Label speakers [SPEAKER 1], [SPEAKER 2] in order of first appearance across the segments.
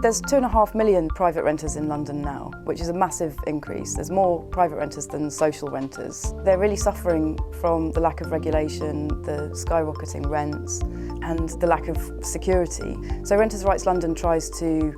[SPEAKER 1] There's 2.5 million private renters in London now, which is a massive increase. There's more private renters than social renters. They're really suffering from the lack of regulation, the skyrocketing rents, and the lack of security. So Renters' Rights London tries to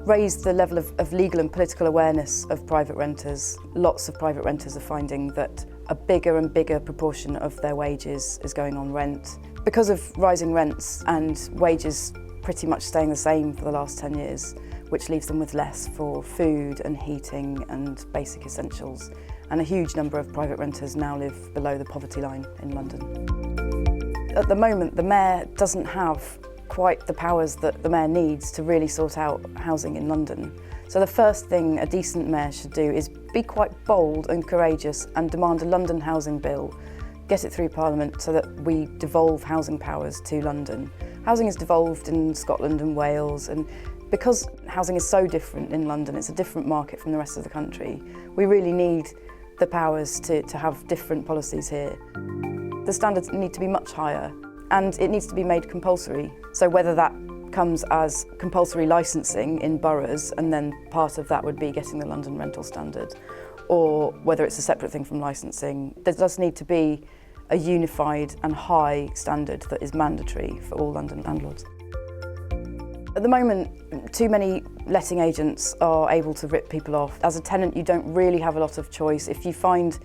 [SPEAKER 1] raise the level of legal and political awareness of private renters. Lots of private renters are finding that a bigger and bigger proportion of their wages is going on rent. Because of rising rents and wages pretty much staying the same for the last 10 years, which leaves them with less for food and heating and basic essentials. And a huge number of private renters now live below the poverty line in London. At the moment, the Mayor doesn't have quite the powers that the Mayor needs to really sort out housing in London. So the first thing a decent Mayor should do is be quite bold and courageous and demand a London housing bill, get it through Parliament so that we devolve housing powers to London. Housing is devolved in Scotland and Wales, and because housing is so different in London, it's a different market from the rest of the country, we really need the powers to have different policies here. The standards need to be much higher, and it needs to be made compulsory. So whether that comes as compulsory licensing in boroughs, and then part of that would be getting the London rental standard, or whether it's a separate thing from licensing, there does need to be a unified and high standard that is mandatory for all London landlords. At the moment, too many letting agents are able to rip people off. As a tenant, you don't really have a lot of choice. If you find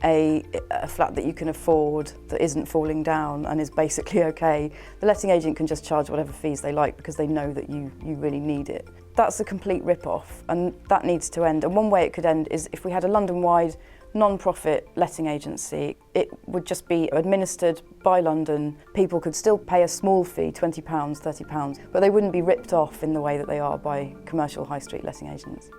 [SPEAKER 1] a flat that you can afford that isn't falling down and is basically okay, the letting agent can just charge whatever fees they like because they know that you really need it. That's a complete rip-off, and that needs to end. And one way it could end is if we had a London-wide non-profit letting agency. It would just be administered by London. People could still pay a small fee, £20, £30, but they wouldn't be ripped off in the way that they are by commercial high street letting agents.